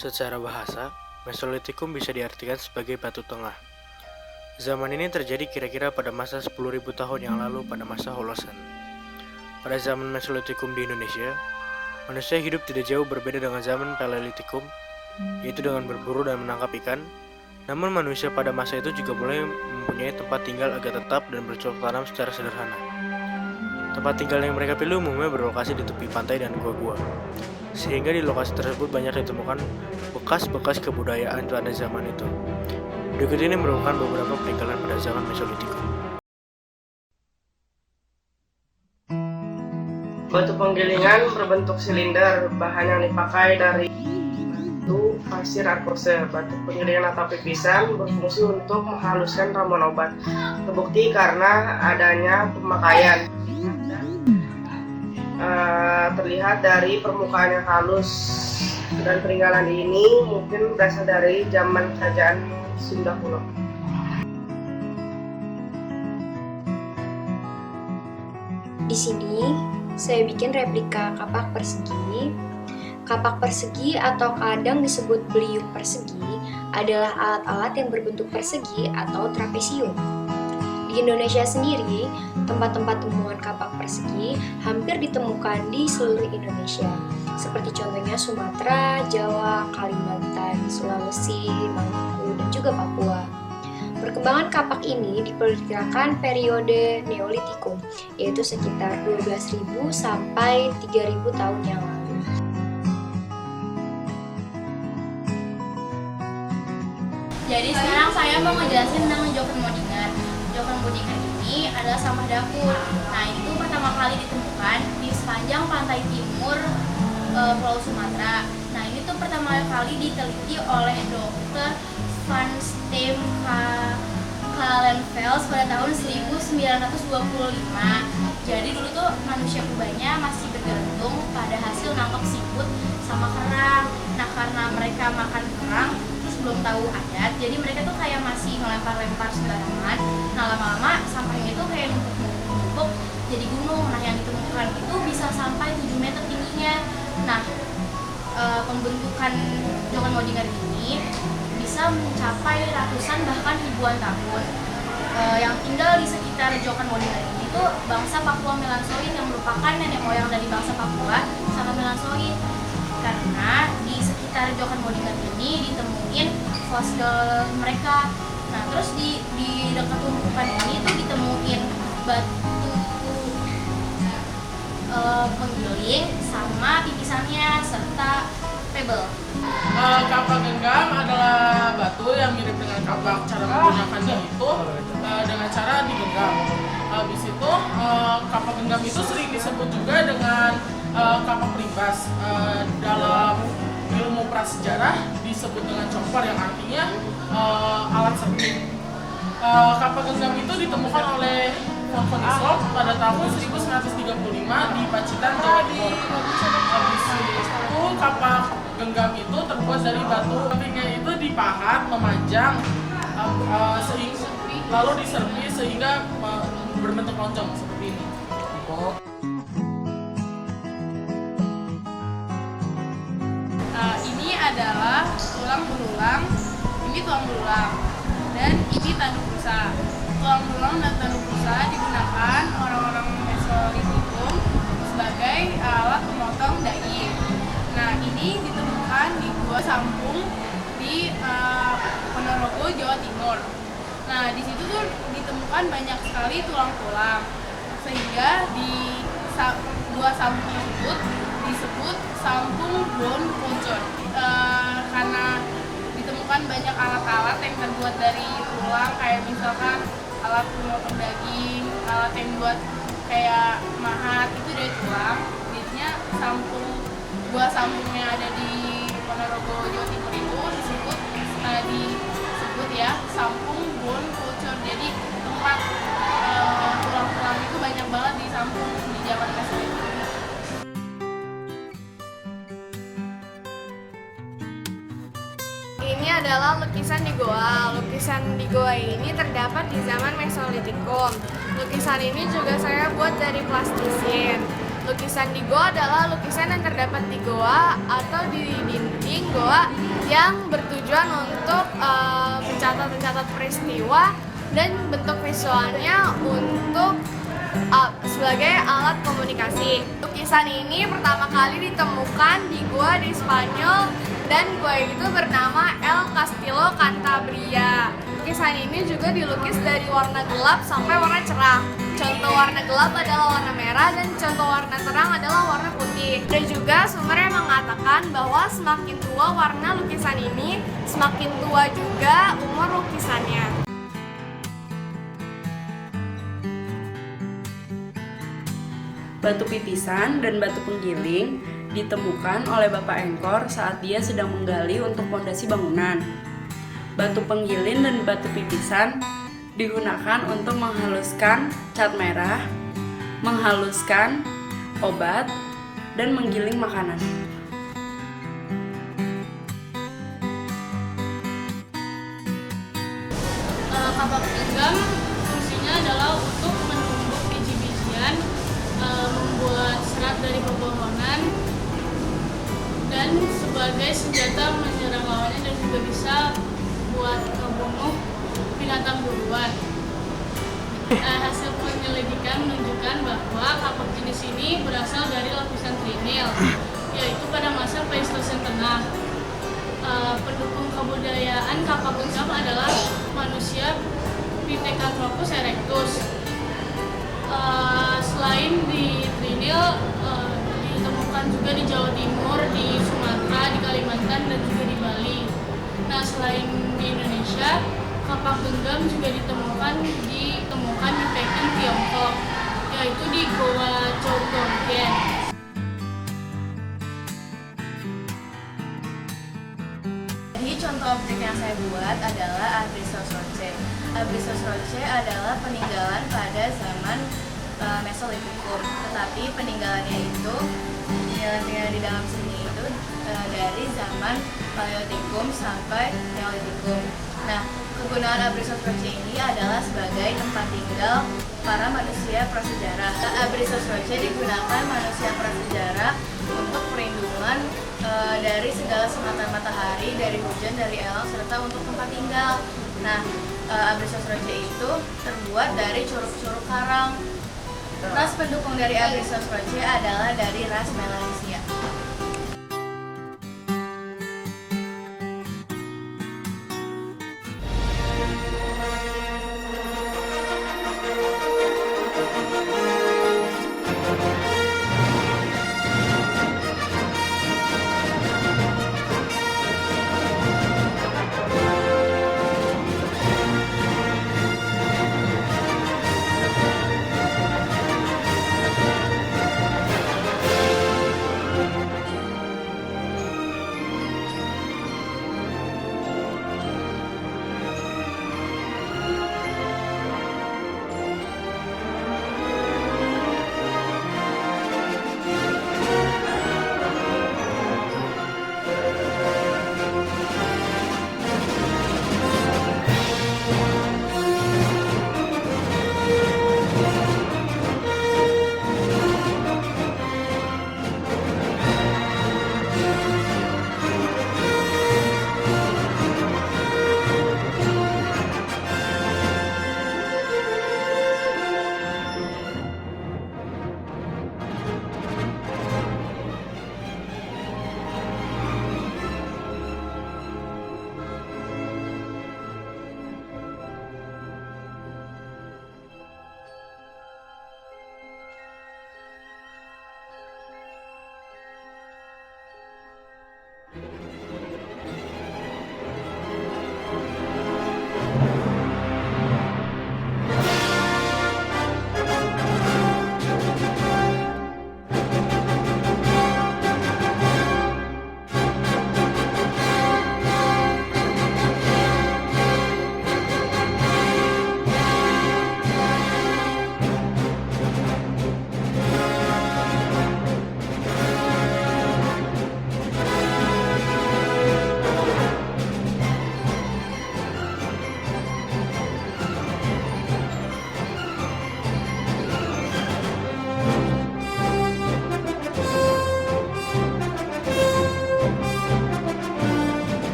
Secara bahasa, Mesolitikum bisa diartikan sebagai batu tengah. Zaman ini terjadi kira-kira pada masa 10.000 tahun yang lalu pada masa Holosen. Pada zaman Mesolitikum di Indonesia, manusia hidup tidak jauh berbeda dengan zaman Paleolitikum, yaitu dengan berburu dan menangkap ikan. Namun manusia pada masa itu juga mulai mempunyai tempat tinggal agak tetap dan bercocok tanam secara sederhana. Tempat tinggal yang mereka pilih umumnya berlokasi di tepi pantai dan gua-gua, sehingga di lokasi tersebut banyak ditemukan bekas-bekas kebudayaan pada zaman itu. Berikut ini merupakan beberapa peninggalan pada zaman Mesolitikum. Batu penggilingan berbentuk silinder, bahan yang dipakai dari batu pasir arkose. Batu penggilingan atau pipisan berfungsi untuk menghaluskan ramuan obat. Terbukti karena adanya pemakaian. Terlihat dari permukaan yang halus, dan peninggalan ini mungkin berasal dari zaman kerajaan Sunda kuno. Di sini saya bikin replika kapak persegi. Kapak persegi atau kadang disebut beliung persegi adalah alat-alat yang berbentuk persegi atau trapesium. Di Indonesia sendiri, tempat-tempat temuan kapak persegi hampir ditemukan di seluruh Indonesia, seperti contohnya Sumatera, Jawa, Kalimantan, Sulawesi, Maluku, dan juga Papua. Perkembangan kapak ini diperkirakan periode Neolitikum, yaitu sekitar 12.000 sampai 3.000 tahun yang lalu. Jadi sekarang saya mau ngejelasin tentang Jokan Modingan. Jokan Modingan ini adalah sampah dapur. Nah, itu pertama kali ditemukan di sepanjang pantai timur Pulau Sumatera. Nah, ini tuh pertama kali diteliti oleh Dr. Van Stem Kalenfels pada tahun 1925. Jadi dulu tuh manusia purbanya masih bergantung pada hasil nangkap siput sama kerang. Nah, karena mereka makan kerang terus belum tahu adat, jadi mereka tuh kayak masih ngelempar-lempar sembarangan. Nah, lama-lama sampahnya itu kayak numpuk jadi gunung. Nah, yang ditemukan itu bisa sampai 7 meter tingginya. Nah, pembentukan Jokan Modingan ini bisa mencapai ratusan bahkan ribuan tahun. Yang tinggal di sekitar Jokan Modingan ini tuh bangsa Papua Melansoid yang merupakan nenek moyang dari bangsa Papua sama Melansoid. Karena di sekitar Jokan Modingan ini ditemuin fosil mereka. Nah, terus di dekat tumpukan ini tuh ditemuin batu penggiling sama pipisannya serta pebble. Kapak genggam adalah batu yang mirip dengan kapak. Cara menggunakannya itu dengan cara digenggam. Habis itu kapak genggam itu sering disebut juga dengan kapak limbas. Dalam ilmu prasejarah disebut dengan copper yang artinya alat serping. Kapak genggam itu ditemukan oleh Von Islop pada tahun 1935 di Pacitan, Jawa Timur. Habis itu kapak genggam itu terbuat dari batu. Sampingnya itu dipahat, memanjang, lalu diservis sehingga berbentuk lonjong seperti ini. Ini adalah tulang belulang, ini tulang belulang, dan ini tanduk rusa. Tulang belulang dan tanduk rusa digunakan orang-orang Mesolitikum sebagai alat pemotong daging. Nah, ini ditemukan di Gua Sampung di Ponorogo, Jawa Timur. Nah, di situ tuh ditemukan banyak sekali tulang-tulang, sehingga di Gua Sampung tersebut disebut Sampung Bone Culture. Karena ditemukan banyak alat-alat yang terbuat dari tulang, kayak misalkan alat pemotong daging, alat yang buat kayak mahat itu dari tulang. Jadinya Gua Sampung yang ada di Ponorogo, Jawa Timur itu disebut ya Sampung Bone Culture. Jadi tempat tulang-tulang itu banyak banget di Sampung di zaman Mesolitikum. Ini adalah lukisan di goa. Lukisan di goa ini terdapat di zaman Mesolitikum. Lukisan ini juga saya buat dari plastisin. Lukisan di goa adalah lukisan yang terdapat di goa atau di dinding goa yang bertujuan untuk mencatat peristiwa dan bentuk visualnya untuk sebagai alat komunikasi. Lukisan ini pertama kali ditemukan di gua di Spanyol dan gua itu bernama El Castillo Cantabria. Lukisan ini juga dilukis dari warna gelap sampai warna cerah. Contoh warna gelap adalah warna merah dan contoh warna terang adalah warna putih. Dan juga sumber yang mengatakan bahwa semakin tua warna lukisan ini, semakin tua juga umur lukisannya. Batu pipisan dan batu penggiling ditemukan oleh Bapak Engkor saat dia sedang menggali untuk fondasi bangunan. Batu penggiling dan batu pipisan digunakan untuk menghaluskan cat merah, menghaluskan obat, dan menggiling makanan. Kapak genggam fungsinya adalah untuk menumbuk biji-bijian, membuat serat dari pepohonan, dan sebagai senjata menyerang lawannya dan juga bisa buat membunuh binatang buruan. Hasil penyelidikan menunjukkan bahwa kapak jenis ini berasal dari lapisan trinil, yaitu pada masa Pleistosen Tengah. Pendukung kebudayaan kapak genggam adalah manusia Pithecanthropus erectus. Selain di Trinil, ditemukan juga di Jawa Timur, di Sumatera, di Kalimantan, dan juga di Bali. Nah, selain di Indonesia, kapak genggam juga ditemukan di Peking, Tiongkok, yaitu di Goa Chowtongkian. Jadi contoh objek yang saya buat adalah Abruzos Roche. Abruzos Roche adalah peninggalan pada zaman Mesolitikum, tetapi peninggalannya itu, peninggalan di dalam seni itu dari zaman Paleolitikum sampai Neolitikum. Nah, kegunaan Abruzos Roche ini adalah sebagai tempat tinggal para manusia prasejarah. Abruzos Roche digunakan manusia prasejarah untuk perlindungan dari segala sengatan matahari, dari hujan, dari elang, serta untuk tempat tinggal. Nah, Abruzos Roche itu terbuat dari curug-curug karang. Ras pendukung dari Abruzos Roche adalah dari ras Melanesia.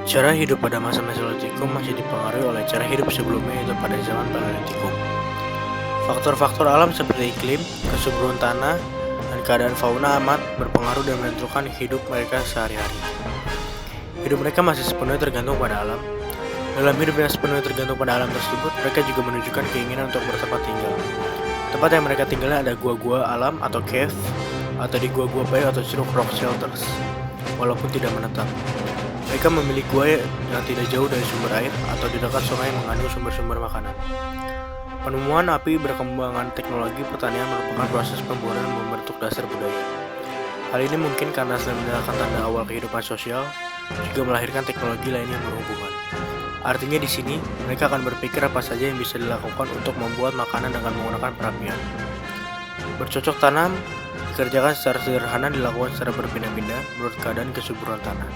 Cara hidup pada masa Mesolitikum masih dipengaruhi oleh cara hidup sebelumnya, yaitu pada zaman Paleolitikum. Faktor-faktor alam seperti iklim, kesuburan tanah, dan keadaan fauna amat berpengaruh dan menentukan hidup mereka sehari-hari. Hidup mereka masih sepenuhnya tergantung pada alam. Dalam hidup yang sepenuhnya tergantung pada alam tersebut, mereka juga menunjukkan keinginan untuk bertempat tinggal. Tempat yang mereka tinggalnya ada gua-gua alam atau cave, atau di gua-gua bayi atau ceruk rock shelters, walaupun tidak menetap. Mereka memilih gua yang tidak jauh dari sumber air atau di dekat sungai yang mengandung sumber-sumber makanan. Penemuan api, berkembangan teknologi pertanian merupakan proses pembuatan yang membentuk dasar budaya. Hal ini mungkin karena selain menandakan tanda awal kehidupan sosial, juga melahirkan teknologi lain yang berhubungan. Artinya di sini, mereka akan berpikir apa saja yang bisa dilakukan untuk membuat makanan dengan menggunakan perapian. Bercocok tanam dikerjakan secara sederhana, dilakukan secara berpindah-pindah menurut keadaan kesuburan tanah.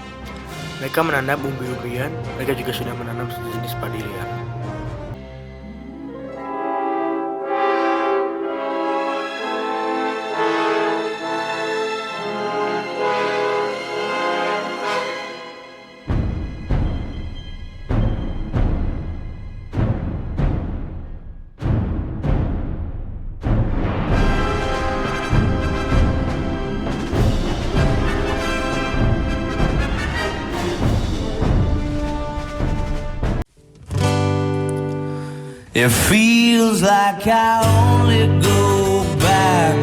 Mereka menanam umbi-umbian, mereka juga sudah menanam sejenis padi liar. It feels like I only go back